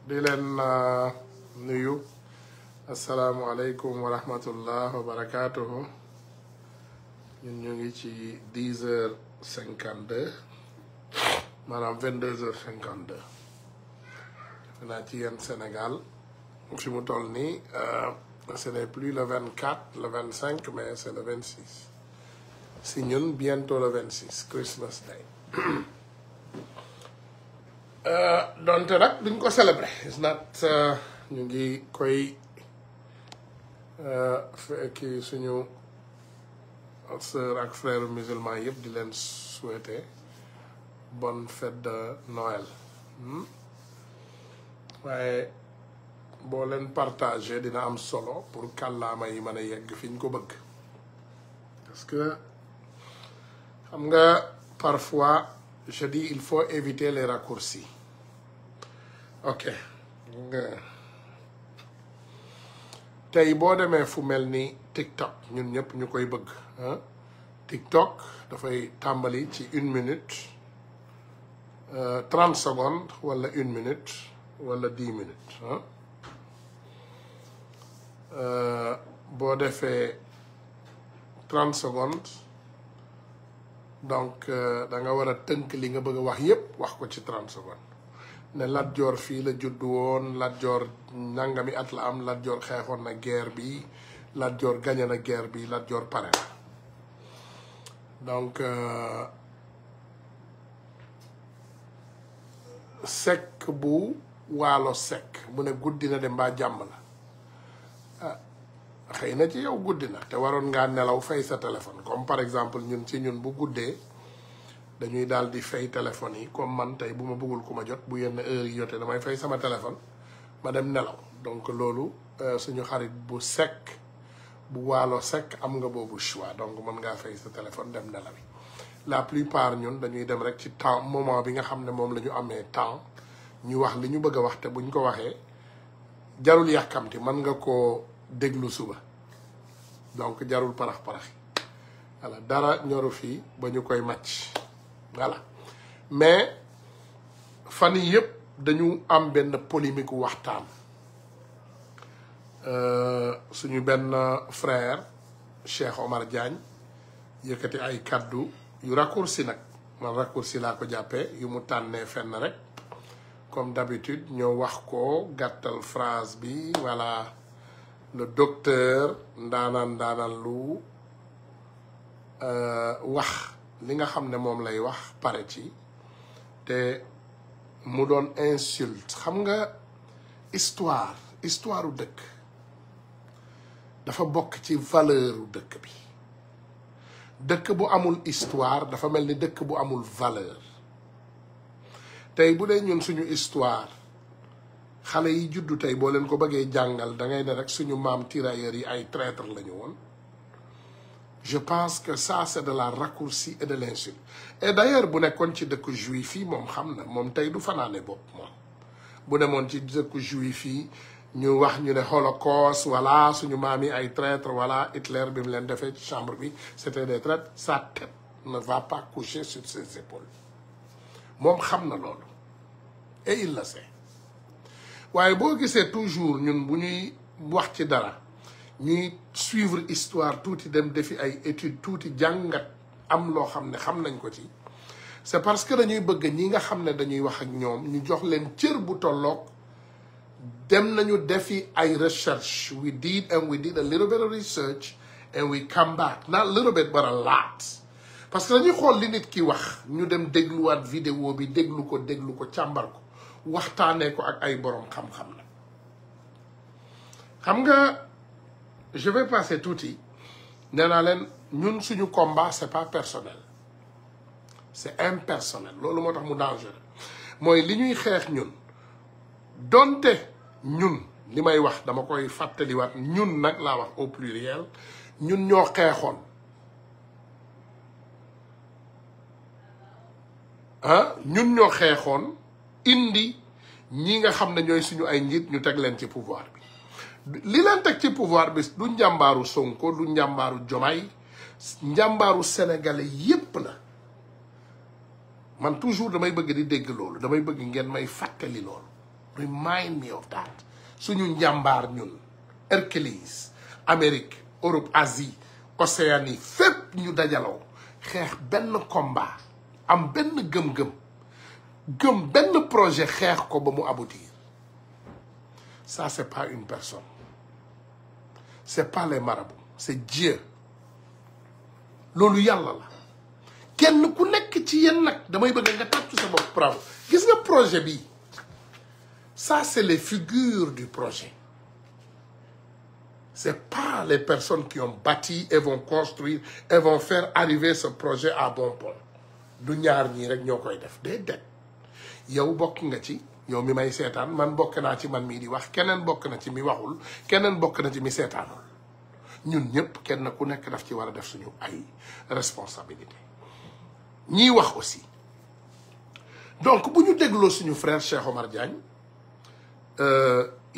di leen nuyu asalaamualeykum wa rahmatullah wa barakaatuhu. ñun ñu ngi ci 10h52 maanaam 22h52 defe naa ci yéen Sénégal fi mu toll nii ce n'est plus le 24 le 25 mais c'est le 26 si ñun bientôt le 26 Christmas Day. donte nag duñ ko célébrer is not ñu ngi koy fekki suñu sœur ak frère musulman yëpp di leen souhaiter bonne fête de Noël. waaye boo leen partager dina am solo pour kàllaama yi mën a yegg fi ñu ko bëgg parce que xam nga parfois je dis il faut éviter les raccourcis. ok tey boo demee fu mel ni TikTok ñun ñëpp ñu koy bëgg TikTok dafay tàmbali ci 1 minute 30 secondes wala 1 minute wala 10 minutes boo defee 30 secondes donc da nga war a tënk li nga bëgg a wax yépp wax ko ci 30 secondes ne Lat Joor fii la juddu woon Lat Joor nangami at la am Lat Joor xeexoon na guerre bi Lat Joor gañe na guerre bi Lat Joor pare na donc sekk bu waalo sekk mu ne guddi na de mbaa jàmm la xëy na ci yow guddi na te waroon ngaa nelaw fay sa téléphone comme par exemple ñun ci ñun bu guddee dañuy daal di fay téléphone yi comme man tey bu ma bëggul ku ma jot bu yenn heure yi jotee damay fay sama téléphone ma dem nelaw donc loolu suñu xarit bu sekk bu waalo sekk am nga boobu choix donc mën ngaa fay sa téléphone dem nelawi la plupart ñun dañuy dem rek ci temps moment bi nga xam ne moom la ñu amee temps ñu wax li ñu bëgg a wax te buñ ko waxee jarul yàkkamti mën nga koo déglu suba donc jarul parax-paraxi voilà dara ñoru fii ba ñu koy màcc voilà mais fan yi yëpp dañu am benn polémique waxtaan suñu benn frère Cheikh Omar Diagne yëkkati ay kaddu yu raccourci nag man raccourci laa ko jàppee yu mu tànnee fenn rek comme d'habitude ñoo wax ko gàttal phrase bi voilà le docteur ndaanaan lu wax li nga xam ne moom lay wax pare ci te mu doon insulte xam nga histoire u dëkk dafa bokk ci valeur u dëkk bi dëkk bu amul histoire dafa mel ni dëkk bu amul valeur tey bu dee ñun suñu histoire xale yi juddu tey boo leen ko bëggee jàngal da ngay ne rek suñu maam tirailleurs yi ay traître la ñu woon je pense que ça c'est de la raccourci et de l'insulte et d'ailleurs bu nekkoon ci dëkk juif yi moom xam na moom tey du fanaane bopp moom bu demoon ci dëkk juif yi ñu wax ñu ne Holocauste voilà suñu maam yi ay traître voilà Hitler bi mu leen defee ci chambre bi c'était des traîtres sa tête ne va pas coucher sur ses épaules moom xam na loolu et il le sait waaye boo gisee toujours ñun bu ñuy wax ci dara ñuy suivre histoire tuuti dem defi ay études tuuti jàngat am loo xam ne xam nañ ko ci c'est parce que dañuy bëgg ñi nga xam ne dañuy wax ak ñoom ñu jox leen cër bu tolloog dem nañu defi ay recherche we did a little bit of research and we come back not a little bit but a lot parce que dañuy xool li nit ki wax ñu dem dégluwaat vidéo bi déglu ko càmbar ko waxtaanee ko ak ay borom xam-xam la xam nga je vais passer tuuti nee naa leen ñun suñu combat c'est pas personnel c'est impersonnel loolu moo tax mu dangereux mooy li ñuy xeex ñun donte ñun li may wax dama koy fàttaliwaat ñun nag laa wax au pluriel ñun ñoo xeexoon ñun ñoo xeexoon indi ñi nga xam ne ñooy suñu ay njiit ñu teg leen ci pouvoir bi li leen teg ci pouvoir bi du njàmbaaru Sonko du njàmbaaru Diomaye njàmbaaru sénégalais yépp la man toujours damay bëgg di dégg loolu damay bëgg ngeen may fàttali loolu remind me of that suñu njàmbaar ñun Hercules Amérique Europe Asie Océanie fépp ñu dajaloo xeex benn combat am benn gëm-gëm gëm benn projet xeex ko ba mu aboutir ça c'est pas une personne c'est pas les marabouts c'est Dieu loolu yàlla la kenn ku nekk ci yéen nag damay bëgg nga tàccu sa bopp bravo gis nga projet bi ça c'est les figures du projet c'est pas les personnes qui ont bâti et vont construire et vont faire arriver ce projet à bon port du ñaar ñii rek ñoo koy def déedéet yow bokk nga ci yow mi may seetaan man bokk naa ci man mii di wax keneen bokk na ci mi waxul keneen bokk na ci mi seetaanul ñun ñëpp kenn ku nekk daf ci war a def suñu ay responsabilité ñiy wax aussi donc bu ñu dégloo suñu frère Cheikh Omar Diagne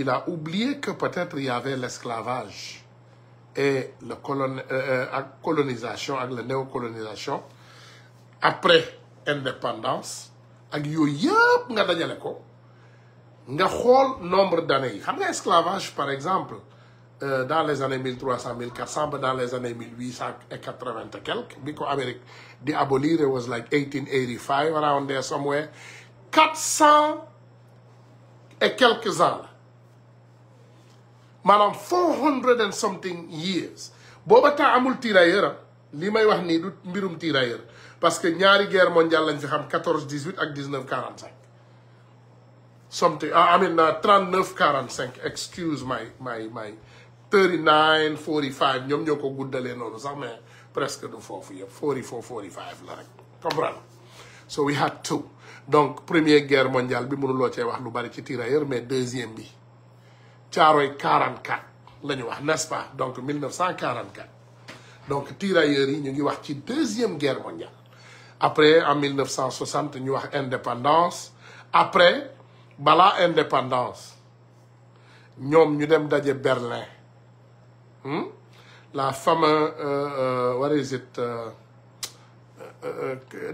il a oublié que peut-être il y avait l'esclavage et la colonisation ak la néocolonisation après indépendance ak yooyu yëpp nga dajale ko nga xool nombre d'années yi xam nga esclavage par exemple dans les années 1300 1400 ba dans les années 1880 et quelques bi ko Amérique di abolir it was like 1885 around there somewhere 400 et quelques ans la maanaam 400 and something years booba temps amul tirailleur li may wax nii du mbirum tirailleur parce que ñaari guerre mondiale lañ fi xam 14 18 ak 19 45 something I mean 39 45 excuse my 39 45 ñoom ñoo ko guddalee noonu sax mais presque du foofu yëpp 44 45 la rek comprendre so we had two donc première guerre mondiale bi mënuloo cee wax lu bari ci tirailleur mais deuxième bi Caaroy 44 la ñu wax n'est-ce pas donc 1944 donc tirailleurs yi ñu ngi wax ci deuxième guerre mondiale après en 1960 ñu wax indépendance après balaa indépendance ñoom ñu dem daje Berlin la fameuse what is it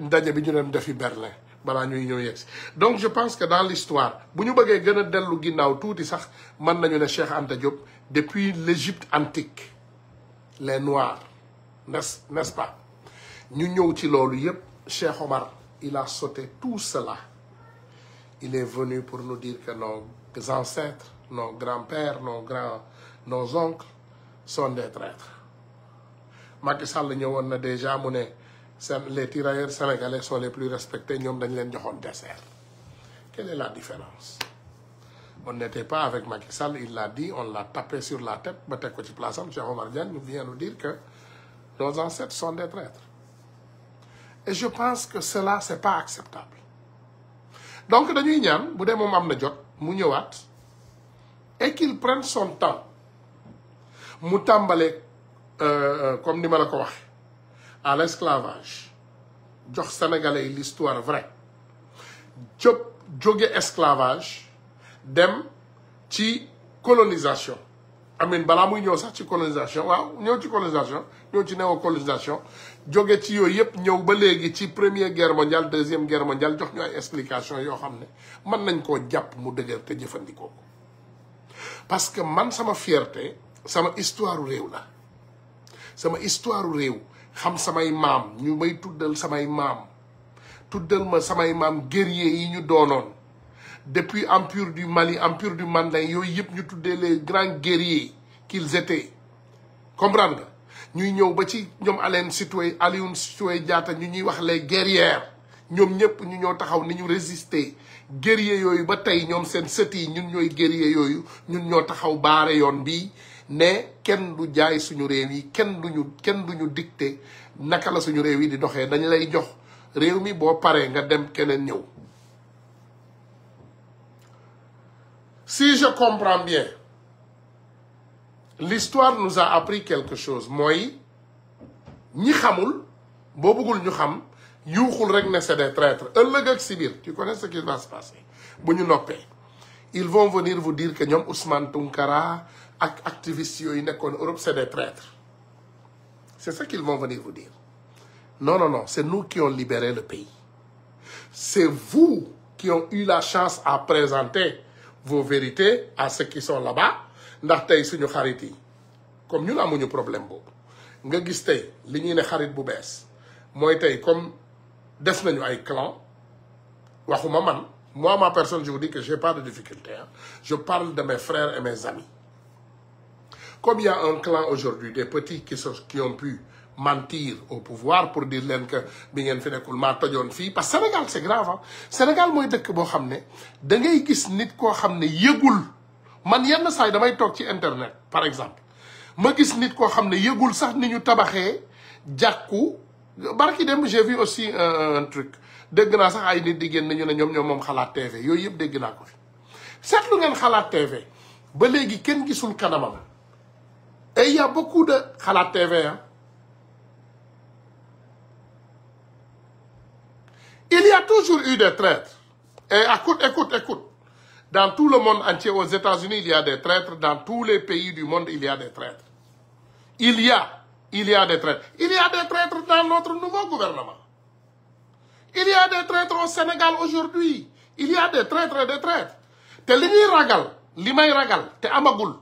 ndaje bi ñu dem defi Berlin balaa ñuy ñëw yegsi donc je pense que dans l'histoire bu ñu bëggee gën a dellu ginnaaw tuuti sax mën nañu ne Cheikh Anta Diop depuis l'Égypte antique les Noirs n'est-ce pas ñu ñëw ci loolu yépp Cheikh Omar il a sauté tout cela il est venu pour nous dire que nos ancêtres nos grands-pères nos oncles sont des traîtres Macky Sall ñëwoon na déjà mu ne les tirailleurs sénégalais sont les plus respectés ñoom dañ leen joxoon dessert quelle est la différence on n'était pas avec Macky Sall il l'a dit on l'a tapé sur la tête ba teg ko ci place am Cheikh Omar Diagne vient nous dire que nos ancêtres sont des traîtres et je pense que cela c'est pas acceptable donc dañuy ñaan bu dee moom am na jot mu ñëwaat et qu'il prenne son temps mu tàmbale comme ni ma la ko waxe à l'esclavage jox sénégalais yi l'histoire vraie jóge esclavage dem ci colonisation amin balaa muy ñëw sax ci colonisation waaw ñëw ci colonisation ñëw ci néocolonisation jóge ci yooyu yëpp ñëw ba léegi ci première guerre mondiale deuxième guerre mondiale jox ñu ay explication yoo xam ne mën nañ koo jàpp mu dëgër te jëfandikoo ko parce que man sama fierté sama histoire réew la sama histoire réew xam samay maam ñu may tuddal samay maam tuddal ma samay maam guerrier yi ñu doonoon depuis empire du Mali empire du Mandin yooyu yëpp ñu tuddee les grands guerriers qu'ils étaient comprendre nga ñuy ñëw ba ci ñoom Aline Sitoé Diatta ñu ñuy wax les guerrières ñoom ñëpp ñu ñoo taxaw ni ñu résister guerrier yooyu ba tey ñoom seen sët yi ñun ñooy guerrier yooyu ñun ñoo taxaw baare yoon bii ne kenn du jaay suñu réew yi kenn duñu dicté naka la suñu réew yi di doxee dañ lay jox réew mi boo paree nga dem keneen ñëw si je comprends bien l'histoire nous a appris quelque chose mooy ñi xamul boo bëggul ñu xam yuuxul rek ne c'est des traîtres ëllëg ak si biir tu connais ce qui va se passer bu ñu noppee ils vont venir vous dire que ñoom Ousmane Tounkara ak activistes yooyu nekkoon Europe c'est des traîtres c'est ça qu'ils vont venir vous dire non c'est nous qui ont libéré le pays c'est vous qui ont eu la chance à présenter vos vérités à ceux qui sont là-bas ndax tey suñu xarit yi comme ñun amuñu problème boobu nga gis tey li ñuy ne xarit bu bees mooy tey comme def nañu ay clan waxuma man moi ma personne je vous dis que j'ai pas de difficulté hein. Je parle de mes frères et mes amis comme il y a un clan aujourd'hui des petits qui ont pu mentir au pouvoir pour dire leen que bi ngeen fi nekkul maa tojoon fii parce que Sénégal c'est grave hein. Sénégal mooy dëkk boo xam ne da ngay gis nit koo xam ne yëgul man yenn saa yi damay toog ci internet par exemple ma gis nit koo xam ne yëgul sax ni ñu tabaxee jàkku barki dem j'ai vu aussi un truc dégg naa sax ay nit di génn ñu ne ñoom moom Xalaat TV yooyu yëpp dégg naa ko fi seetlu ngeen Xalaat TV ba léegi kenn gisul kanamam et il y a beaucoup de Xalaat TV hein. Il y a toujours eu des traîtres. Et écoute. Dans tout le monde entier, aux États-Unis, il y a des traîtres. Dans tous les pays du monde, il y a des traîtres. Il y a des traîtres. Il y a des traîtres dans notre nouveau gouvernement. Il y a des traîtres au Sénégal aujourd'hui. Il y a des traîtres et des traîtres. Te li ñuy ragal, li may ragal, te amagul.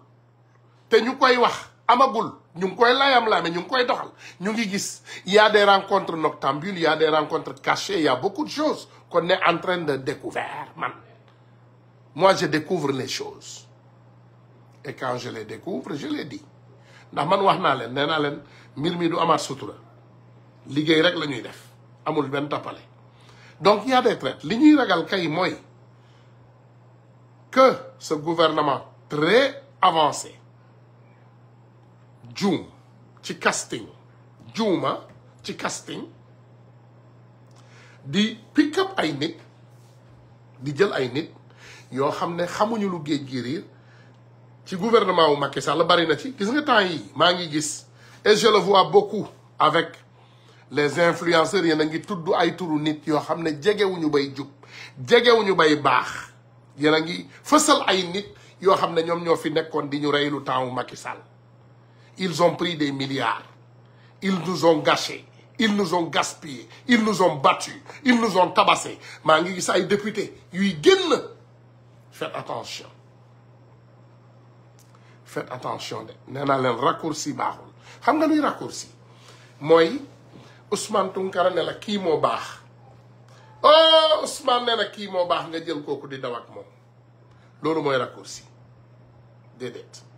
Te ñu koy wax, amagul. Ñu ngi koy layam-layam ñu ngi koy doxal ñu ngi gis il y a des rencontres noctambules il y a des rencontres cachées il y a beaucoup de choses qu'on est en train de découvrir man moi je découvre les choses et quand je les découvre je les dis ndax man wax naa leen nee naa leen mbir mi du amaat sutura liggéey rek la ñuy def amul benn tappale donc il y a des traîtres li ñuy ragal kay mooy que ce gouvernement très avancé juum ci casting juuma ci casting di pick up ay nit di jël ay nit yoo xam ne xamuñu lu géej gi riir ci gouvernement wu Macky Sall bari na ci gis nga temps yi maa ngi gis et je le vois beaucoup avec les influenceurs yéen a ngi tudd ay turu nit yoo xam ne jegewuñu bay jub jegewuñu bay baax yéen a ngi fësal ay nit yoo xam ne ñoom ñoo fi nekkoon di ñu rey lu temps wu Macky Sall. Ils ont pris des milliards. Ils nous ont gâchés. Ils nous ont gaspillés. Ils nous ont battus. Ils nous ont tabassés. maa ngi gis ay député yuy génn. Faites attention. Faites attention de nee naa leen raccourci baaxul xam nga luy raccourci mooy Ousmane Tounkara ne la kii moo baax oh Ousmane ne la kii moo baax nga jël kooku di daw ak moom loolu mooy raccourci déedéet.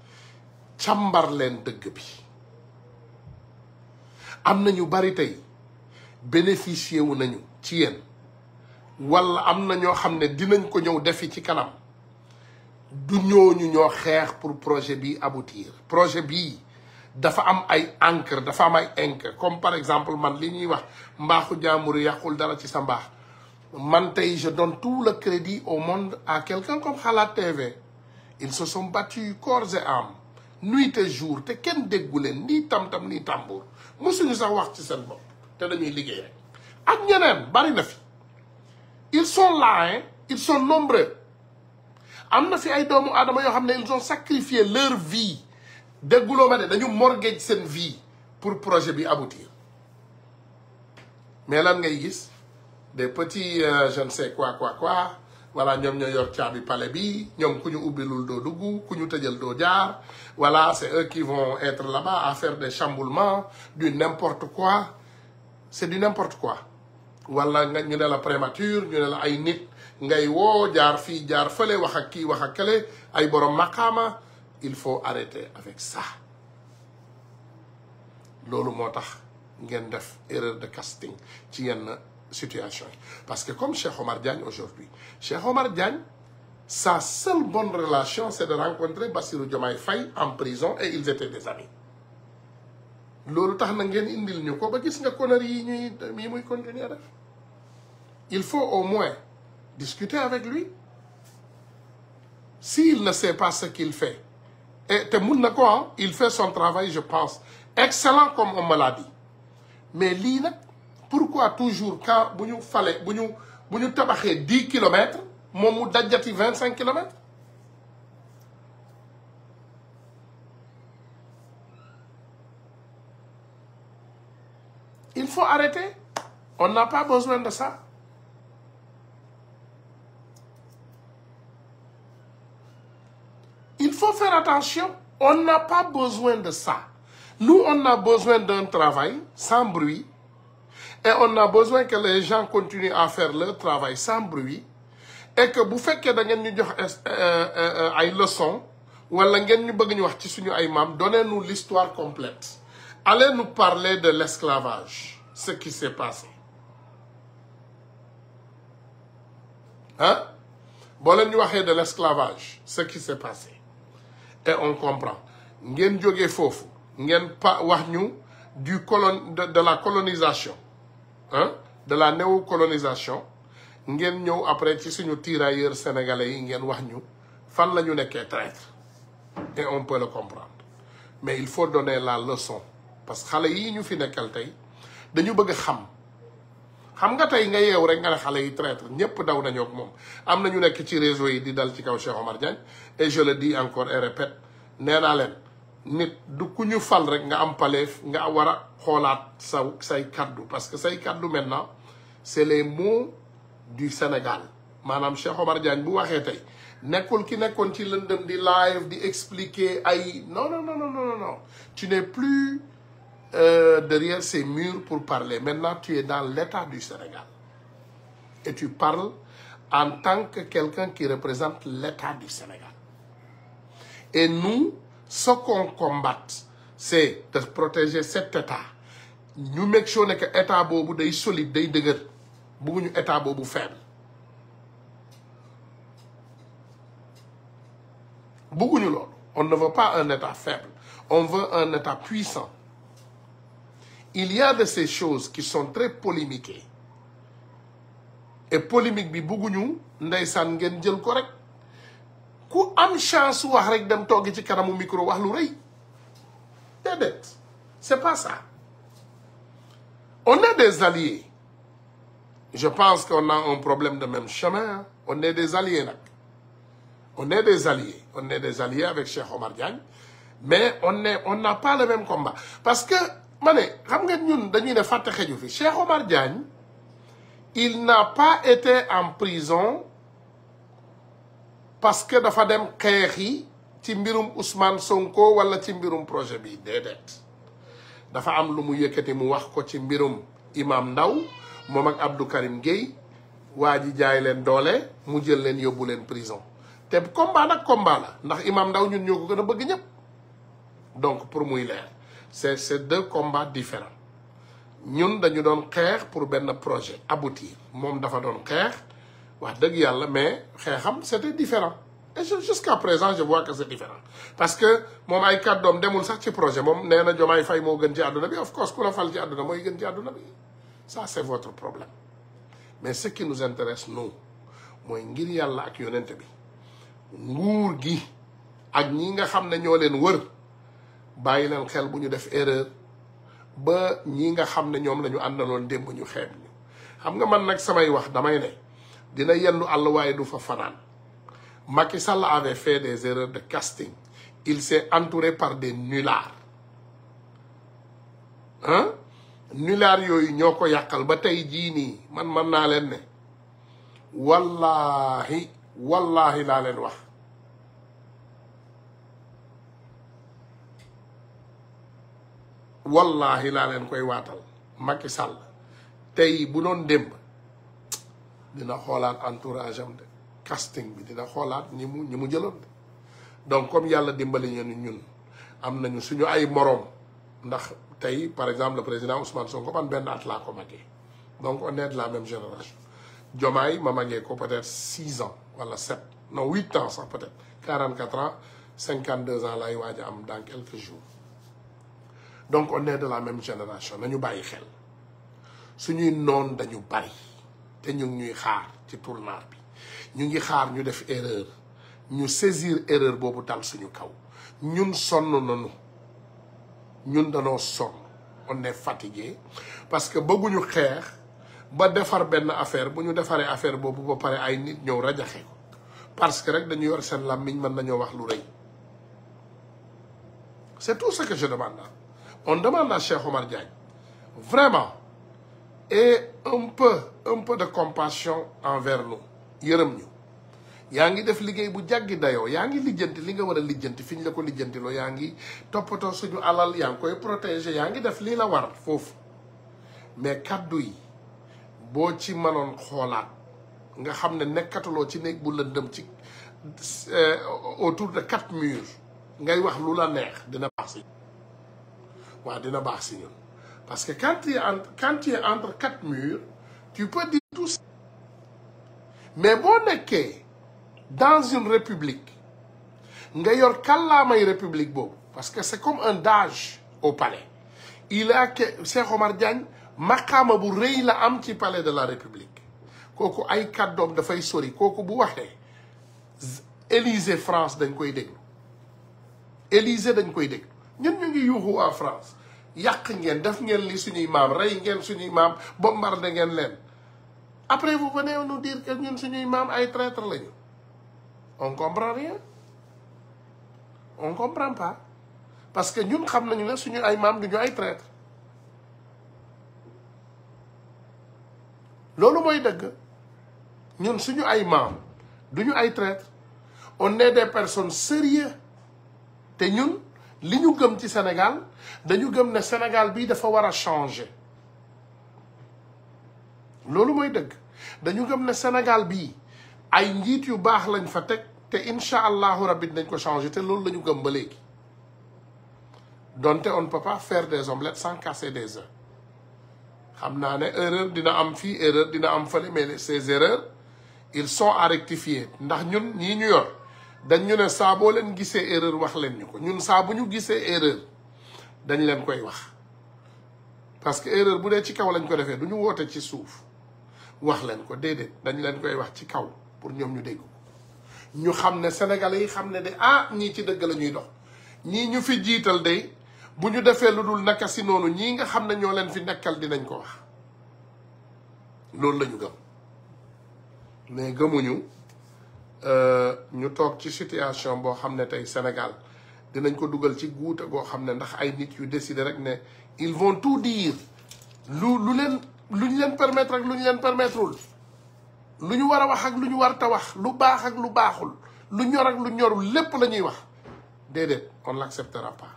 càmbar leen dëgg bi am na ñu bari tey bénéficier wu nañu ci yéen wala am na ñoo xam ne dinañ ko ñëw defi ci kanam du ñooñu ñoo xeex pour projet bi aboutir projet bii dafa am ay encre dafa am ay encre comme par exemple man li ñuy wax mbaaxu jaambur yàqul dara ci sa mbaax man tey je donne tout le crédit au monde à quelqu'un comme Xalaat TV ils se sont battus corps et âme nuit et jour te kenn déggu leen nii tam-tam nii tambour mosuñu sax wax ci seen bopp te dañuy liggéey rek ak ñeneen bari na fi ils sont là hein ils sont nombreux am na fi ay doomu aadama yoo xam ne ils ont sacrifié leur vie dégguloo ma ne dañu mortgage seen vie pour projet bi aboutir mais lan ngay gis des petits je ne sais quoi voilà ñoom ñoo yor caabi palais bi ñoom ku ñu ubbilul doo dugg ku ñu tëjal doo jaar voilà c'est eux qui vont être là-bas à faire des chamboulements du n'importe quoi c'est du n'importe quoi wala nga ñu ne la prémature ñu ne la ay nit ngay woo jaar fii jaar fële wax ak kii wax ak kële ay borom maqaama il faut arrêter avec ça loolu moo tax ngeen def erreur de casting ci yenn situation yi parce que comme Cheikh Omar Diagne aujourd'hui Cheikh Omar Diagne sa seule bonne relation c'est de rencontrer Bassirou Diomaye Faye en prison et ils étaient des amis loolu tax na ngeen indil ñu ko ba gis nga conneries yi muy continuer def il faut au moins discuter avec lui s'il ne sait pas ce qu'il fait et te mun na ko il fait son travail je pense excellent comme on me l'a dit mais lii nag pourquoi toujours quand bu ñu tabaxee 10 kilomètres moom mu dajjati 25 kilomètres il faut arrêter on n'a pas besoin de ça faut faire attention. On n'a pas besoin de ça. Nous, on a besoin d'un travail sans bruit. Et on a besoin que les gens continuent à faire leur travail sans bruit. Et que vous faites que vous avez des leçons, ou donnez-nous l'histoire complète. Allez nous parler de l'esclavage, ce qui s'est passé. Hein? Bolé ñu waxé de l'esclavage, ce qui s'est passé. Et on comprend. Ngeen joggé fofu, ngeen wax ñu de la colonisation. Hein? De la néocolonisation. Ngeen ñëw après ci suñu tirailleurs sénégalais yi ngeen wax ñu fan lañu nekké traître. Et on peut le comprendre. Mais il faut donner la leçon. Parce que xalé yi ñu fi nekkal tay dañu bëgg xam. Xam nga tay nga yew rek nga ne xalé yi traître ñepp daw nañu ak mom. Am na ñu nekk ci réseau yi di dal ci kaw Cheikh Omar Diagne et je le dis encore et répète, néna len nit du ku ñu fal rek nga am paleef nga wara xolaat say kaddu parce que say kaddu maintenant c'est les mots du Sénégal. Manam Cheikh Omar Diagne bu waxé tay nekkul ki nekkon ci lëndëm di live di expliquer ay non. Tu n'es plus derrière ces murs pour parler. Maintenant, tu es dans l'état du Sénégal. Et tu parles en tant que quelqu'un qui représente l'état du Sénégal. Et nous, ce qu'on combat, c'est de protéger cet état. Nous make sure que l'état bobu est solide, est deuguer. Bëgguñu état bobu faible. Bëgguñu lool. On ne veut pas un état faible. On veut un état puissant. Il y a de ces choses qui sont très polémiquées. Et polémique bi bëgguñu ndeysaan ngeen jël ko rek ku am chance wax rek dem togg ci kanamu micro wax lu reuy. Dédét. C'est pas ça. On est des alliés. Je pense qu'on a un problème de même chemin. On est des alliés nak. On est des alliés. On est des alliés avec Cheikh Omar Diagne. Mais on n'a pas le même combat. Parce que Cheikh Omar Diagne, il n'a pas été en prison parce que dafa dem xeexi ci mbirum Ousmane Sonko wala ci mbirum projet bi dédét. Dafa am lu mu yëkëti mu wax ko ci mbirum Imam Ndaw mom ak Abdou Karim Gueye waji jaay len doolé mu jël len yobul len prison. Té combat nak combat la ndax Imam Ndaw ñun ñoko gëna bëgg ñëpp. Donc pour muy leer. C'est deux combats différents. Nous, dañu doon xeex pour benn projet aboutir. Mom dafa doon xeex wax deug yalla mais xeexam c'était différent. Et jusqu'à présent je vois que c'est différent. Parce que mom ay kaddom demul sax ci projet mom néna Diomaye Faye mo gën ci aduna bi of course ku la fal ci aduna moy gën ci aduna bi. Ça c'est votre problème. Mais ce qui nous intéresse nous moy ngir yalla ak yonent bi. Nguur gi ak ñi nga xamné ñoo leen wër bàyyi leen xel bu ñu def erreur ba ñi nga xam ne ñoom la ñu àndaloon démb ñu xeeb ñu xam nga man nag samay wax damay ne dina yendu àll waaye du fa fanaan Macky Sall avait fait des erreurs de casting il s'est entouré par des nullards hein nullards yooyu ñoo ko yàqal ba tey jii nii man naa leen ne wallahi laa leen wax wallahi laa leen koy waatal Macky Sall tey bu doon démb dina xoolaat entourage am de casting bi dina xoolaat ñi mu jëloon de donc comme yàlla dimbali ñun am nañu suñu ay moroom ndax tey par exemple le président Ousmane Sonko man benn at laa ko magee donc on est de la même génération Diomaye ma magee ko peut-être 6 ans wala 7 non 8 ans sax peut-être 44 ans 52 ans lay waaj a am dans quelques jours. Donc on est de la même génération nañu bàyyi xel suñuy noon dañu bari te ñu ngi ñuy xaar ci tournant bi ñu ngi xaar ñu def erreur ñu saisir erreur boobu dal suñu kaw ñun sonn nañu ñun danoo sonn on est fatigué parce que bëgguñu xeex ba defar benn affaire bu ñu defaree affaire boobu ba pare ay nit ñëw rajaxe ko parce que rek dañu yor seen làmmiñ mën nañoo wax lu rëy c'est tout ce que je demande. On demande à Cheikh Omar Diagne, vraiment, et un peu de compassion envers nous. Yërëm yaa ngi def liggéey bu jàggi dayoo yaa ngi lijjanti li nga war a lijjanti fi ñu la ko lijjantiloo yaa ngi toppatoo suñu alal yaa ngi koy protéger yaa ngi def lii la war foofu mais kaddu yi boo ci mënoon xoolaat nga xam ne nekkatuloo ci néeg bu lëndëm ci autour de 4 murs ngay wax lu la neex dina baax si waaw dina baax si ñun parce que quand tu es entre 4 murs tu peux dire tout ça mais boo nekkee dans une république nga yor kàllaamay république boobu parce que c'est comme un DAGE au palais il a que Cheikh Omar Diagne maqaama bu rëy la am ci palais de la république kooku ay kàddoom dafay sori kooku bu waxee Élysée France dañ koy déglu Élysée dañ koy déglu ñun ñu ngi yuuxu waa France yàq ngeen def ngeen li suñuy maam rey ngeen suñuy maam bombardé ngeen leen après vous venez nous dire que ñun suñuy maam ay traître lañu on comprend rien on comprend pas parce que ñun xam nañu ne suñu ay maam duñu ay traître loolu mooy dëgg ñun suñu ay maam duñu ay traître on est des personnes sérieuses te ñun li ñu gëm ci Sénégal dañu gëm ne Sénégal bii dafa war a changer loolu mooy dëgg dañu gëm ne Sénégal bii ay njiit yu baax lañ fa teg te incha allahu rabbi dañ ko changer te loolu la ñu gëm ba léegi donte on ne peut pas faire des omelettes sans casser des œufs xam naa ne erreur dina am fii erreur dina am fële mais ces erreurs ils sont à rectifier ndax ñun ñii ñu yor dañ ñu ne saa boo leen gisee erreur wax leen ñu ko ñun saa bu ñu gisee erreur dañ leen koy wax parce que erreur bu dee ci kaw lañ ko defee du ñu woote ci suuf wax leen ko déedéet dañ leen koy wax ci kaw pour ñoom ñu dégg ñu xam ne sénégalais yi xam ne de ah ñii ci dëgg la ñuy dox ñii ñu fi jiital de bu ñu defee lu dul naka si noonu ñii nga xam ne ñoo leen fi nekkal dinañ ko wax loolu la ñu gëm mais gëmuñu ñu toog ci situation boo xam ne tey Sénégal dinañ ko dugal ci guuta goo xam ne ndax ay nit yu décider rek ne ils vont tout dire lu ñu leen permettre ak lu ñu leen permettrewul lu ñu war a wax ak lu ñu war ta wax lu baax ak lu baaxul lu ñor ak lu ñorul lépp la ñuy wax déedéet on l'acceptera pas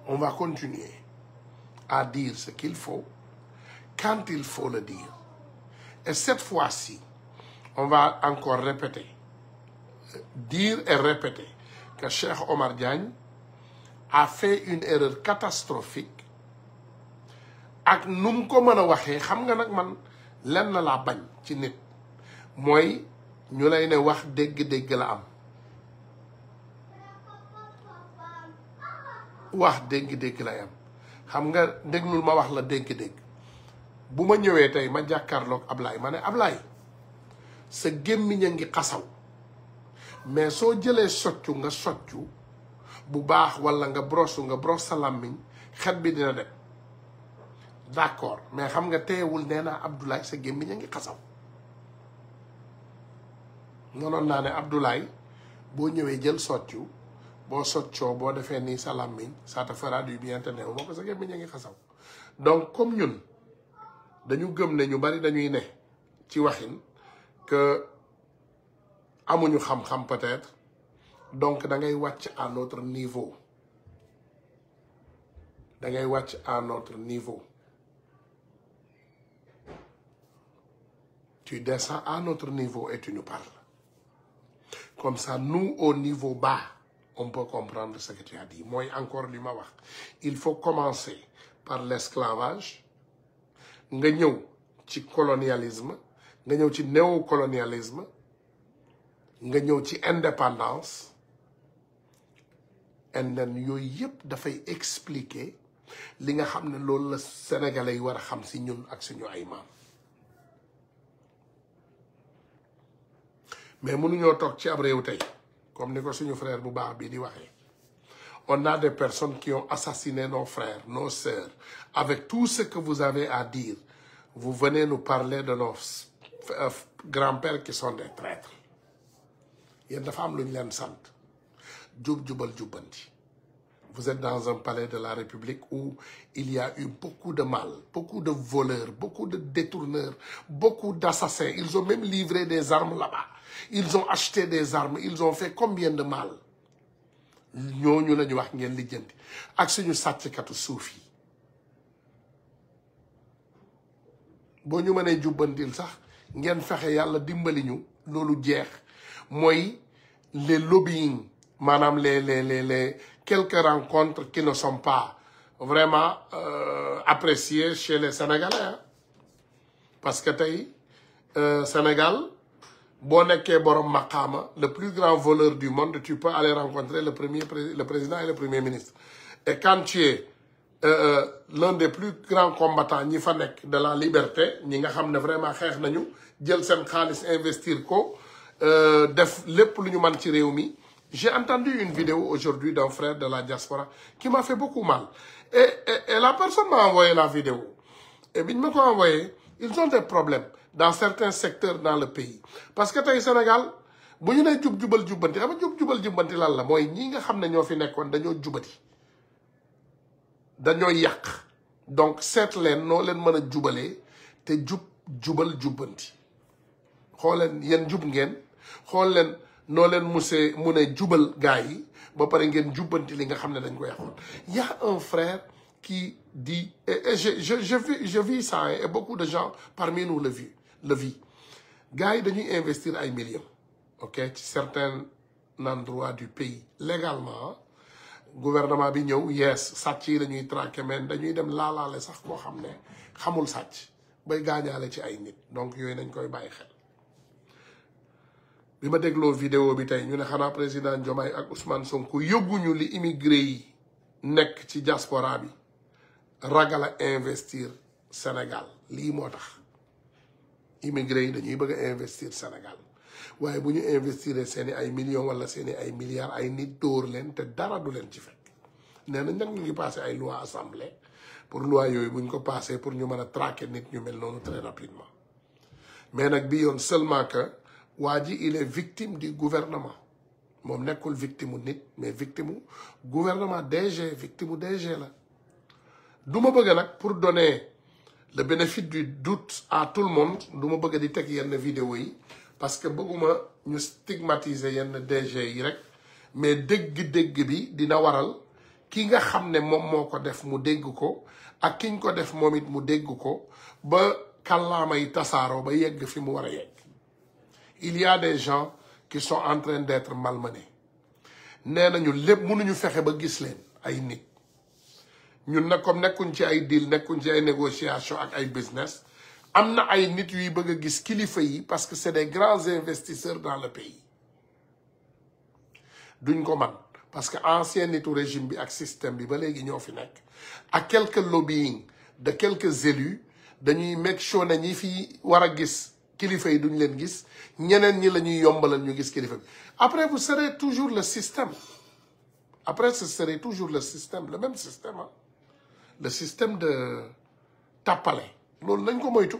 on va continuer à dire ce qu'il faut quand il faut le dire et cette fois-ci on va encore répéter dire et répéter que Cheikh Omar Diagne a fait une erreur catastrophique ak nu mu ko mën a waxee xam nga nag man lenn laa bañ ci nit mooy ñu lay ne wax dégg-dégg la am wax dégg-dégg lay am xam nga déglul ma wax la dégg-dégg bu ma ñëwee tey ma jàkkaarloog Ablaye ma ne Ablaye sa gémmiñ a ngi xasaw mais soo jëlee soccu nga soccu bu baax walla nga brosse sa làmmiñ xet bi dina dem d'accord mais xam nga teewul nee naa Abdoulaye sa gémmiñ a ngi xasaw nonoon naa ne Abdoulaye boo ñëwee jël soccu boo soccoo boo defee nii sa làmmiñ ça te fera du bien te neew moo ko sa gémmiñ a ngi xasaw donc comme ñun dañu gëm ne ñu bari dañuy ne ci waxin que amuñu xam-xam peut-être donc da ngay wàcc à notre niveau da ngay wàcc à notre niveau tu descends à notre niveau et tu nous parles comme ça nous au niveau bas on peut comprendre ce que tu as dit mooy encore li ma wax il faut commencer par l'esclavage nga ñëw ci colonialisme nga ñëw ci néocolonialisme nga ñëw ci indépendance and then yooyu yëpp dafay expliquer li nga xam ne loolu la sénégalais yi war a xam si ñun ak suñu ay maam mais mënuñoo toog ci ab réew tey comme ni ko suñu frère bu baax bi di waxee on a des personnes qui ont assassiné nos frères nos sœurs avec tout ce que vous avez à dire vous venez nous parler de nos grands-pères qui sont des traîtres yéen dafa am lu ñu leen sant jub-jubal jubbanti Vous êtes dans un palais de la République où il y a eu beaucoup de mal, beaucoup de voleurs, beaucoup de détourneurs, beaucoup d'assassins. Ils ont même livré des armes là-bas. Ils ont acheté des armes. Ils ont fait combien de mal? Ñooñu la ñu wax ngeen lijjanti ak suñu sàcckatu suuf yi boo ñu mënee jubbantil sax ngeen fexe yàlla dimbali ñu loolu jeex mooy les lobbying maanaam les quelques rencontres qui ne sont pas vraiment appréciées chez les Sénégalais hein? Parce que tey Sénégal boo nekkee borom maqaama le plus grand voleur du monde tu peux aller rencontrer le président et le premier ministre et quand tu es l'un des plus grands combattants ñi fa nekk de la liberté ñi nga xam ne vraiment xeex nañu jël seen xaalis investir ko def lépp lu ñu mën ci réew mi. J'ai entendu une vidéo aujourd'hui d'un frère de la diaspora qui m'a fait beaucoup mal et la personne m'a envoyé la vidéo et bi ñu ma ko envoyé ils ont des problèmes dans certains secteurs dans le pays parce que tey Sénégal bu ñu nee jub-jubal jubbanti xam nga jub-jubal jubbanti lan la mooy ñi nga xam ne ñoo fi nekkoon dañoo jubati dañoo yàq donc seet leen noo leen mën a jubalee te jubal jubbanti xool leen yéen jub ngeen xool leen noo leen mun a jubal gars yi ba pare ngeen jubbanti li nga xam ne dañ ko yàqoon. Y a un frère qui dit et je vis ça et beaucoup de gens parmi nous le vit gars yi dañuy investir ay millions ok ci certains endroits du pays légalement gouvernement bi ñëw yees sàcc yi dañuy traquer men dañuy dem laalaale sax koo xam ne xamul sàcc bay gaañaale ci ay nit donc yooyu nañ koy bàyyi xel. bi ma dégloo vidéo bi tey ñu ne xanaa président Diomaye ak Ousmane Sonko yóbbuñu li immigré yi nekk ci diaspora bi ragal a investir Sénégal lii moo tax immigré yi dañuy bëgg a investir Sénégal waaye bu ñu investir seeni ay millions wala seeni ay milliards ay nit dóor leen te dara du leen ci fekk nee nañ nag ñu ngi passé ay loi assemblée pour loi yooyu buñ ko passé pour ñu mën a traquer nit ñu mel noonu très rapidement mais nag bi yoon seulement que waa ji il est victime du gouvernement moom nekkul victime u nit mais victime u gouvernement DG victime u DG la du ma bëgg nag pour donner le bénéfice du doute à tout le monde du ma bëgg di teg yenn vidéo yi parce que bëgguma ñu stigmatiser yenn DG yi rek mais dégg-dégg bi dina waral ki nga xam ne moom moo ko def mu dégg ko ak kiñ ko def moom it mu dégg ko ba kàllaama yi tasaaroo ba yegg fi mu war a yegg. Il y a des gens qui sont en train d'être malmenés nee nañu lépp mënuñu fexe ba gis leen ay nit ñun nag comme nekkuñ ci ay deal nekkuñ ci ay négociation ak ay business am na ay nit yuy bëgg a gis kilifa yi parce que c'est des grands investisseurs dans le pays duñ ko man parce que ancien nitu régime bi ak système bi ba léegi ñoo fi nekk ak quelques lobbying de quelques élus dañuy make sure ne ñi fi war a gis kilifa yi duñ leen gis ñeneen ñi la ñuy yombalal ñu gis kilifa bi après vous serez toujours le système après ce serait toujours le système le même système hein le système de tàppale loolu nañ ko moytu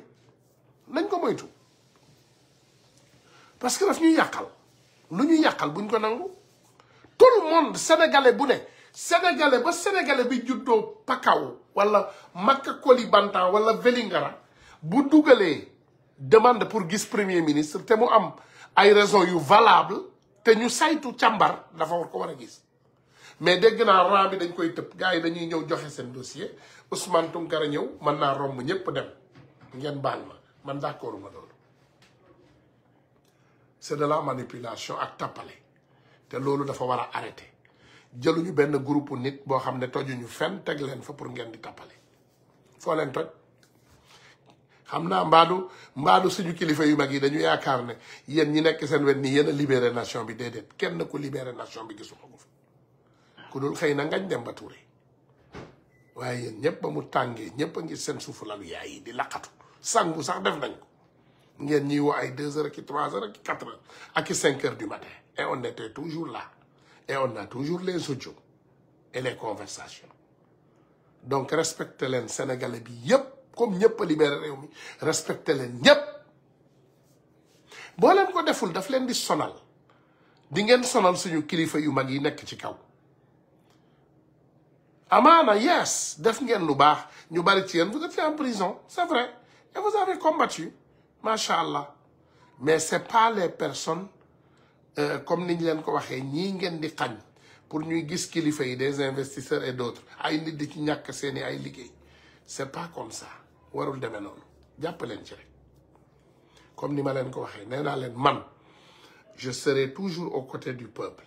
parce que daf ñuy yàqal lu ñuy yàqal buñ ko nangu tout le monde sénégalais bu ne sénégalais ba sénégalais bi juddoo Pakao wala Makka Koulibantang wala Vélingara bu dugalee demande pour gis premier ministre te mu am ay raisons yu valable te ñu saytu càmbar dafa war ko war a gis mais dégg naa rang bi dañ koy tëb gars yi dañuy ñëw joxe seen dossier Ousmane Tounkara ñëw mën naa romb ñëpp dem ngeen baal ma man d'accord ma loolu c'est de la manipulation ak tappale te loolu dafa war a arrêter jëluñu benn groupe nit boo xam ne tojuñu fenn teg leen fa pour ngeen di tappale foo leen toj xam naa mbaadu suñu kilifa yu mag yi dañu yaakaar ne yéen ñi nekk seen wet nii yéen a libéré nation bi déedéet kenn ku libéré nation bi gisuma ko fa ku dul xëy na Ngagne Demba Touré waaye yéen ñëpp ba mu tàngee ñëpp a ngi seen suufu lalu yaay yi di laqatu sangu sax def nañ ko ngeen ñuy woo ay 2 heures ak 3 heures ak 4 heures ak 5 heures du matin et on était toujours là et on a toujours les audios et les conversations donc respecté leen sénégalais bi yépp comme ñëpp a libéré réew mi respecté leen ñëpp boo leen ko deful daf leen di sonal di ngeen sonal suñu kilifa yu mag yi nekk ci kaw Amana, yes, def ngeen lu baax ñu bari ci yéen vous êtes en prison c'est vrai et vous avez combattu machallah mais c'est pas les personnes comme niñ leen ko waxee ñii ngeen di xañ pour ñuy gis kilifa yi des investisseurs et d'autres ay nit di ci ñàkk seeni ay liggéey c'est pas comme ça warul demee noonu jàpp leen ci rek comme ni ma leen ko waxee nee naa leen man je serai toujours aux côtés du peuple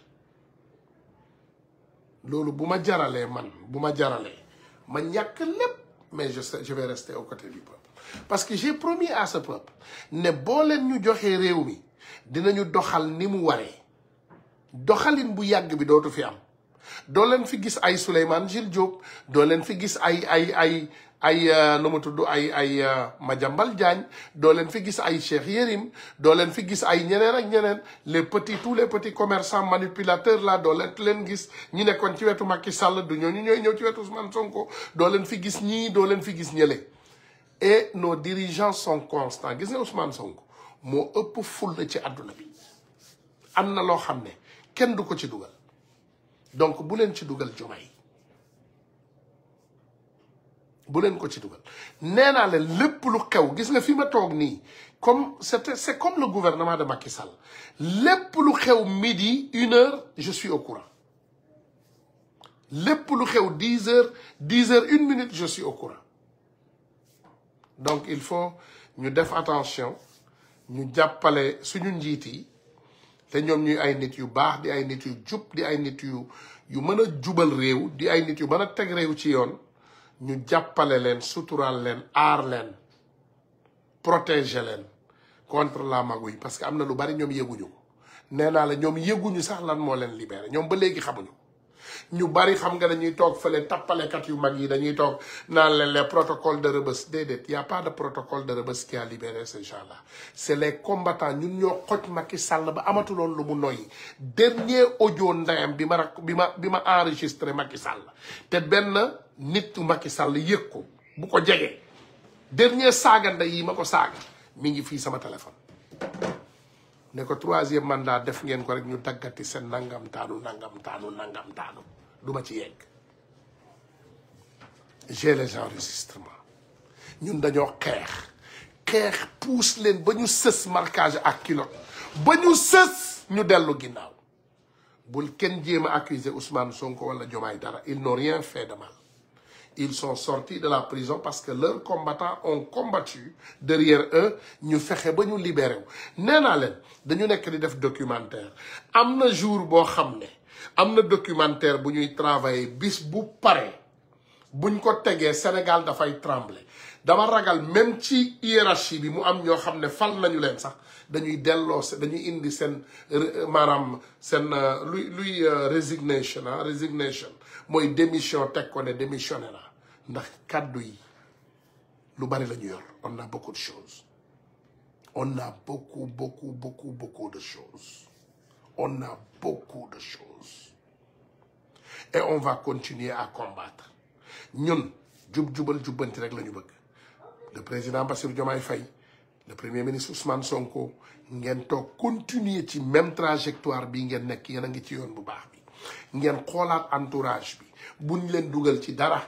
loolu bu ma jaralee man bu ma jaralee ma ñàkk lépp mais je vais rester aux côtés du peuple parce que j'ai promis à ce peuple ne boo leen ñu joxee réew mi dinañu doxal ni mu waree doxalin bu yàgg bi dootu fi am doo leen fi gis ay Souleymane Jules Diop doo leen fi gis ay nu mu tudd ay Madiambal Diagne doo leen fi gis ay Cheikh Yérim doo leen fi gis ay ñeneen ak ñeneen tous les petits commerçants manipulateurs là doo leen gis ñi nekkoon ci wetu Macky Sall du ñooñu ñooy ñëw ci wetu Ousmane Sonko doo leen fi gis ñii doo leen fi gis ñële et nos dirigeants sont constants gis nga Ousmane Sonko moo ëpp fulla ci àdduna bi am na loo xam ne kenn du ko ci dugal donc bu leen ci dugal Diomaye bu leen ko ci dugal nee naa leen lépp lu xew gis nga fi ma toog nii comme c'est comme le gouvernement de Macky Sall lépp lu xew midi 1h je suis au courant lépp lu xew 10h 1 minute je suis au courant donc il faut ñu def attention ñu jàppale suñu njiit yi te ñoom ñuy ay nit yu baax di ay nit yu jub di ay nit yu mën a jubal réew di ay nit yu mën a teg réew ci yoon ñu jàppale leen suturaal leen aar leen protéger leen contre la magouille parce que am na lu bari ñoom yëguñu ko nee naa la ñoom yëguñu sax lan moo leen libéré ñoom ba léegi xamuñu ñu bari xam nga dañuy toog fële tappalekat yu mag yi dañuy toog naan leen les protocoles de Rebeuss déedéet y a pas de protocole de Rebeuss qui a libéré ces gens-là c'est les combattants ñun ñoo xoj Macky Sall ba amatuloon lu mu noyyi dernier audio ndeyam bi ma enregistré Macky Sall te benn nit Macky Sall yëg ko bu ko jegee dernier saaga ndey yi ma ko saaga mi ngi fii sama téléphone ne ko 3e mandat def ngeen ko rek ñu daggati seen nangam taanu du ma ci yegg j'ai les enregistrements ñun dañoo xeex puus leen ba ñu sës marquage ak culotte ba ñu sës ñu dellu ginnaaw bul kenn jéem a accuser Ousmane Sonko wala Diomaye dara ils n'ont rien fait de mal ils sont sortis de la prison parce que leurs combattants ont combattu derrière eux ñu fexe ba ñu libéré wu nee naa leen dañu nekk di def documentaire am na jour boo xam ne am na documentaire bu ñuy travailler bis bu pare buñ ko tegee Sénégal dafay trembler dama ragal même ci hiérarchie bi mu am ñoo xam ne fal nañu leen sax dañuy delloo dañuy indi seen maanaam seen luy resignation mooy démission teg ko ne démissionné na ndax kàddu yi lu bari la ñu yor on a beaucoup de choses on a beaucoup de choses on a beaucoup de choses et on va continuer à combattre ñun jubal jubbanti rek la ñu bëgg le président Bassirou Diomaye Faye le premier ministre Ousmane Sonko ngeen toog continuer ci même trajectoire bi ngeen nekk yéen a ngi ci yoon bu baax bi ngeen xoolaat entourage bi buñ leen dugal ci dara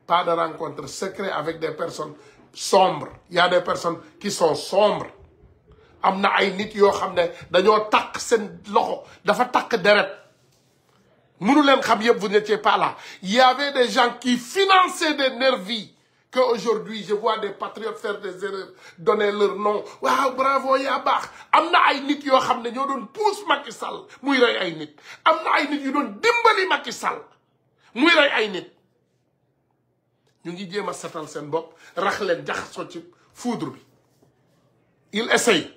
pas de rencontre secret avec des personnes sombres il y a des personnes qui sont sombres am na ay nit yoo xam ne dañoo takk seen loxo dafa takk deret mënu leen xam yëpp vous n'étiez pas là il y avait des gens qui finançaient des nervis que aujourd'hui je vois des patriotes faire des erreurs donner leur nom waaw bravo yaa baax am na ay nit yoo xam ne ñoo doon pousse Macky Sall muy rey ay nit am na ay nit yu doon dimbali Macky Sall muy rey ay nit ñu ngi jéem a setal seen bopp rax leen jaxasoo ci foudre bi il essaie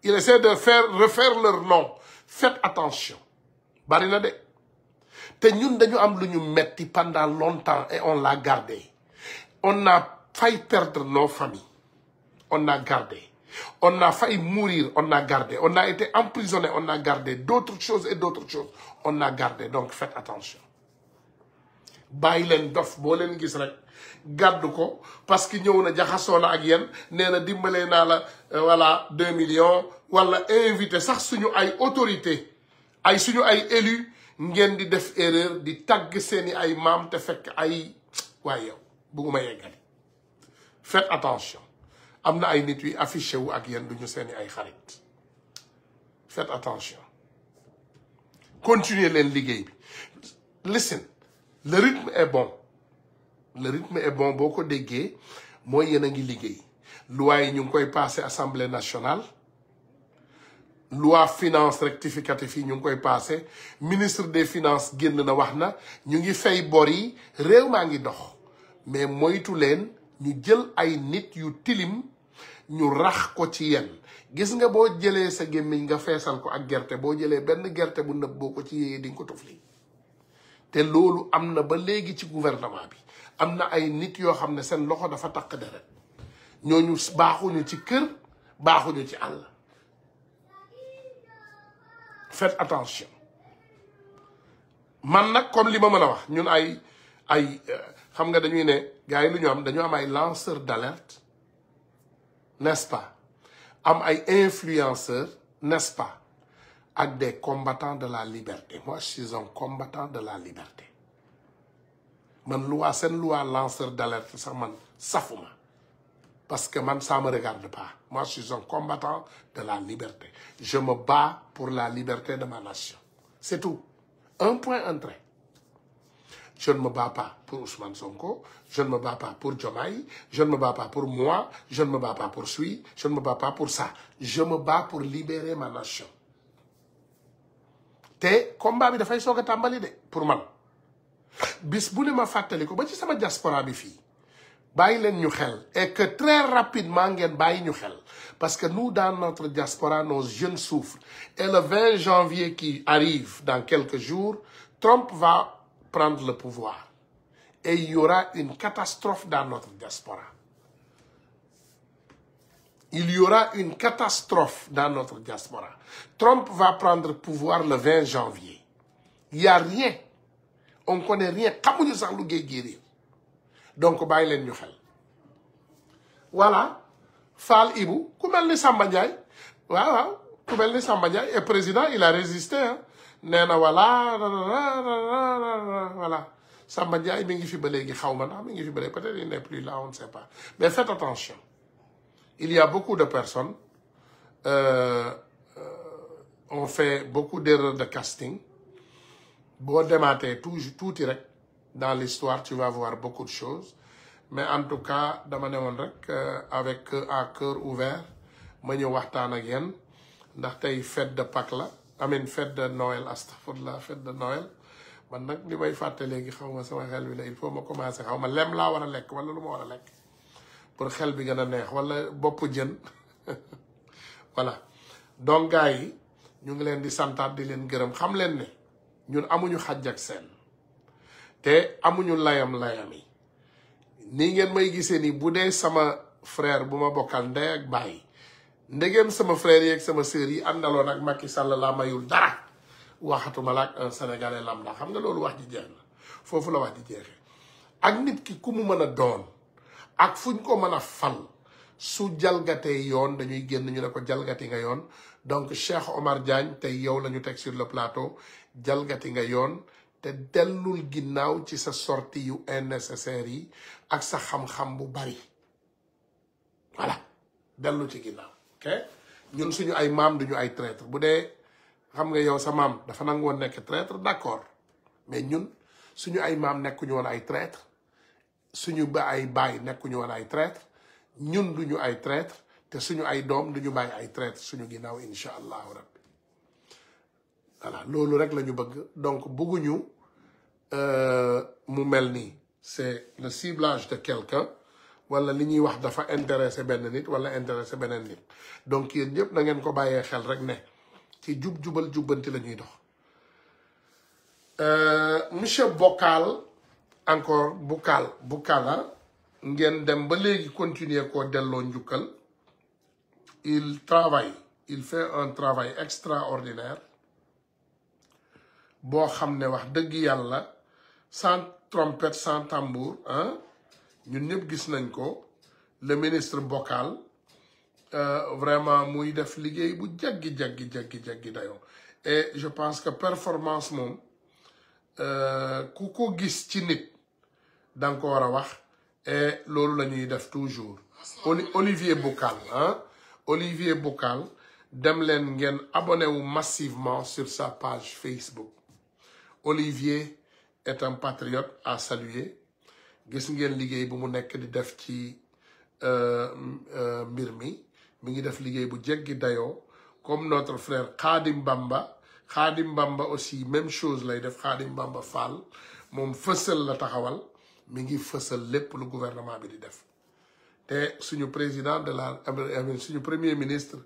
de refaire leur nom faites attention bari na de te ñun dañu am lu ñu metti pendant longtemps et on l'a gardé on a failli perdre nos familles on a gardé on a failli mourir on a gardé on a été emprisonné on a gardé d'autres choses on a gardé donc faites attention bàyyi leen dof boo leen gis rek gàddu ko parce que ñëw na jaxasoo na ak yéen nee na dimbalee naa la voilà 2 millions wala invité sax suñu ay autorité suñu ay élus ngeen di def erreur di tagg seeni ay maam te fekk ay waaye yow bugguma yeggali faites attention am na ay nit yu affiché wu ak yéen duñu seeni ay xarit faites attention continuez leen liggéey bi listen le rythme est bon le rythme est bon boo ko déggee mooy yéen a ngi liggéey loi yi ñu ngi koy passé assemblée nationale loi finance rectificative yi ñu ngi koy passé ministre des finances génn na wax na ñu ngi fay bor yi réew maa ngi dox mais moytu leen ñu jël ay nit yu tilim ñu rax ko ci yenn gis nga boo jëlee sa gémmiñ nga feesal ko ak gerte boo jëlee benn gerte bu nëb boo ko ci yéeyee di nga ko tufli te loolu am na ba léegi ci gouvernement bi am na ay nit yoo xam ne seen loxo dafa takk deret ñooñu baaxuñu ci kër baaxuñu ci àll faites attention man nag comme li ma mën a wax ñun ay xam nga dañuy ne gars yi lu ñu am dañu am ay lanceur d'alerte n'est-ce pas am ay influenceurs n'est-ce pas ak des combattants de la liberté moi je suis un combattant de la liberté man loi seen loi lanceur d'alerte sax man safuma parce que man ça me regarde pas moi je suis un combattant de la liberté je me bats pour la liberté de ma nation c'est tout un point un trait je ne me bats pas pour Ousmane Sonko je ne me bats pas pour Diomaye je ne me bats pas pour moi je ne me bats pas pour Sui je ne me bats pas pour ça je me bats pour libérer ma nation te combat bi dafay soog a tàmbali de pour man bis bu ne ma fàttali ko ba ci sama diaspora bi fii bàyyi leen ñu xel et que très rapidement ngeen bàyyi ñu xel parce que nous dans notre diaspora nos jeunes souffrent et le 20 janvier qui arrive dans quelques jours Trump va prendre le pouvoir et il y aura une catastrophe dans notre diaspora il y aura une catastrophe dans notre diaspora Trump va prendre le pouvoir le 20 janvier il y a rien on connaît rien xamuñu sax lu géej gi donc bàyyi leen ñu xel voilà Fall Ibou ku mel ni Samba Ndiaye waaw ku mel ni Samba Ndiaye et président il a résisté hein nee na voilà Samba Ndiaye mi ngi fi ba léegi xaw ma ndax mi ngi fi ba léegi peut-être il n'est plus là on ne sait pas mais faites attention il y a beaucoup de personnes on fait beaucoup d'erreurs de casting boo demaatee tuuti rek dans l'histoire tu vas voir beaucoup de choses mais en tout cas dama ne woon rek avec à cœur ouvert ma ñëw waxtaan ak yéen ndax tey fête de Pâques la amin fête de Noël astafurlah fête de Noël man nag li may fàtte léegi xaw ma sama xel bi la il faut ma commencer xaw ma lem laa war a lekk wala lu ma war a lekk pour xel bi gën a neex wala bopp jën voilà donc gars yi ñu ngi leen di santaat di leen gërëm xam leen ne ñun amuñu xàjj ak seen te amuñu layam-layam yi nii ngeen may gisee ni bu dee sama frère bu ma bokkal ndey ak baay ndegem sama frère yi ak sama sœur yi àndaloon ak Macky Sall la mayul dara waxatuma la ak un sénégalais lambda xam nga loolu wax ji jeex na foofu la wax ji jeexee ak nit ki ku mu mën a doon ak fuñ ko mën a fal su jalgatee yoon dañuy génn ñu ne ko jalgati nga yoon donc Cheikh Omar Diagne tey yow la ñu teg sur le plateau jalgati nga yoon te dellul ginnaaw ci sa sortie yu nécessaires yi ak sa xam-xam bu bari voilà dellu ci ginnaaw ok ñun suñu ay maam duñu ay traître bu dee xam nga yow sa maam dafa nangu woon nekk traître d'accord mais ñun suñu ay maam nekkuñu woon ay traître suñu ba ay baay nekkuñu woon ay traître ñun duñu ay traître te suñu ay doom duñu bàyyi ay traître suñu ginnaaw incha allahu rabbi voilà loolu rek la ñu bëgg donc bëgguñu mu mel nii c'est le ciblage de quelqu'un wala li ñuy wax dafa intéressé benn nit wala intéressé beneen nit donc yéen ñëpp na ngeen ko bàyyee xel rek ne ci jubal jubbanti la ñuy dox monsieur Bokal encore Bukala ngeen dem ba léegi continuer koo delloo njukkal il fait un travail extraordinaire boo xam ne wax dëgg yàlla sans trompette sans tambour hein ñun ñëpp gis nañ ko le ministre Bokal vraiment muy def liggéey bu jaggi dayoo et je pense que performance moom ku ko gis ci nit danga ko war a wax et loolu la ñuy def toujours Olivier Boucal Olivier Boucal dem leen ngeen abonné wu massivement sur sa page Facebook. Olivier est un patriote à saluer gis ngeen liggéey bu mu nekk di def ci mbir mi ngi def liggéey bu jéggi dayoo comme notre frère Khadim Bamba aussi même chose lay def Khadim Bamba Fall moom fësal la taxawal mi ngi fësal lépp lu gouvernement bi di def te suñu président de la suñu premier ministre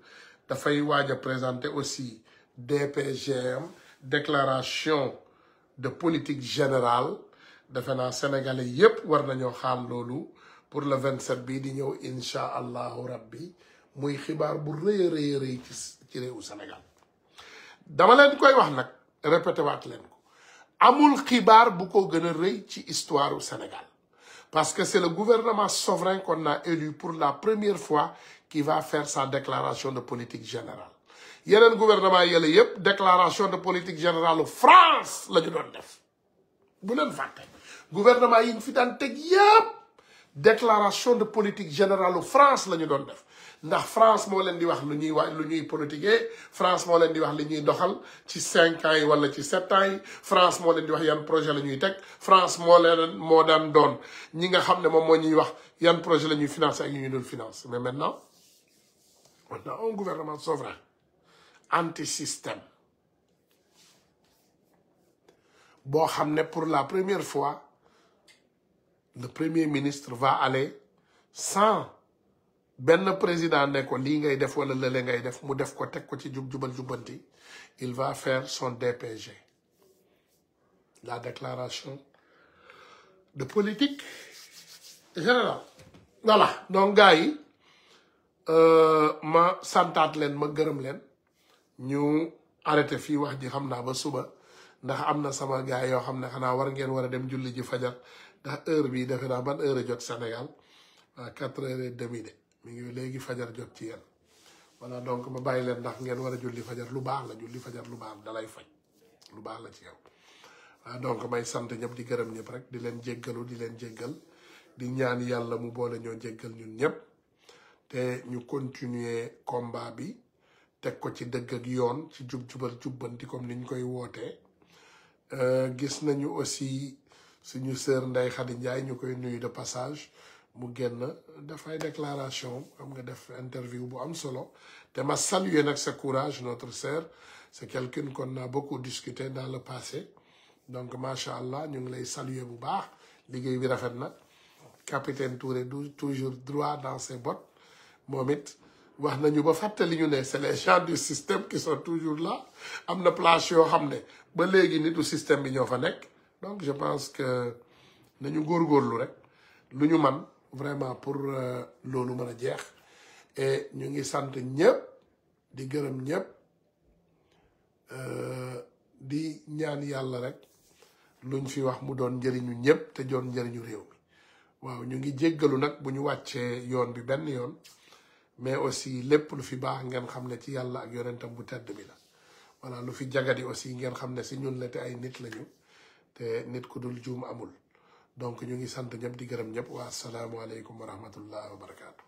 dafay waaj a présenter aussi DPGM déclaration de politique générale defe naa sénégalais yépp war nañoo xaar loolu pour le 27 bii di ñëw incha allahu rabbi muy xibaar bu rëy ci réewu Sénégal dama leen koy wax nag répété waat leen ko amul xibaar bu ko gën a rëy ci histoire du Sénégal parce que c'est le gouvernement souverain qu'on a élu pour la première fois qui va faire sa déclaration de politique générale yeneen gouvernement yële yépp déclaration de politique générale France la ñu doon def bu leen fàtte gouvernement yi ñu fi daan teg yépp déclaration de politique générale France la ñu doon def ndax France moo leen di wax lu ñuy politiquer France moo leen di wax li ñuy doxal ci 5 ans yi wala ci 7 ans yi France moo leen di wax yan projet la ñuy teg France moo daan doon ñi nga xam ne moom moo ñuy wax yan projet la ñuy financer ak yu ñu dul financer mais maintenant on a un gouvernement souverain anti-système boo xam ne pour la première fois le premier ministre va aller sans benn président ne ko lii ngay def wala lële ngay def mu def ko teg ko ci jubal jubbanti il va faire son DPG la déclaration de politique générale voilà donc gars yi ma santaat leen ma gërëm leen ñu arrêté fii wax ji xam naa ba suba ndax am na sama gars yoo xam ne xanaa war a dem julli ji fajar ndax heure bi defe naa ban heure jot Sénégal à 4h30 de mi ngi léegi fajar jot ci yéen voilà donc ma bàyyi leen ndax ngeen war a julli fajar lu baax la julli fajar lu baax dalay faj lu baax la ci yow waaw donc may sant ñëpp di gërëm ñëpp rek di leen jéggalu di leen jéggal di ñaan yàlla mu boole ñoo jéggal ñun ñëpp te ñu continuer combat bi teg ko ci dëgg ak yoon ci jubal jubbanti comme niñ koy wootee gis nañu aussi suñu sœur Ndeye Khady Ndiaye ñu koy nuyu de passage mu génn dafay déclaration xam nga def interview bu am solo te ma saluer nag sa courage notre sœur c'est quelqu'un qu'on a beaucoup discuté dans le passé donc macha allah ñu ngi lay saluer bu baax liggéey bi rafet na capitaine Touré du toujours droit dans ses bottes moom it wax nañu ba fàttali ñu ne c'est les gens du système qui sont toujours là am na place yoo xam ne ba léegi nitu système bi ñoo fa nekk donc je pense que nañu góorgóorlu rek lu ñu man vraiment pour loolu mën a jeex et ñu ngi sant ñëpp di gërëm ñëpp di ñaan yàlla rek luñ fi wax mu doon njëriñu ñëpp te doon njëriñu réew mi waaw ñu ngi jéggalu nag bu ñu wàccee yoon bi benn yoon mais aussi lépp lu fi baax ngeen xam ne ci yàlla ak yonentam bu tedd bi la voilà lu fi jagadi aussi ngeen xam ne si ñun la te ay nit lañu te nit ku dul juum amul donc ñu ngi sant ñëpp di gërëm ñëpp wa asalaamualeykum wa rahmatullah wa barakaatu.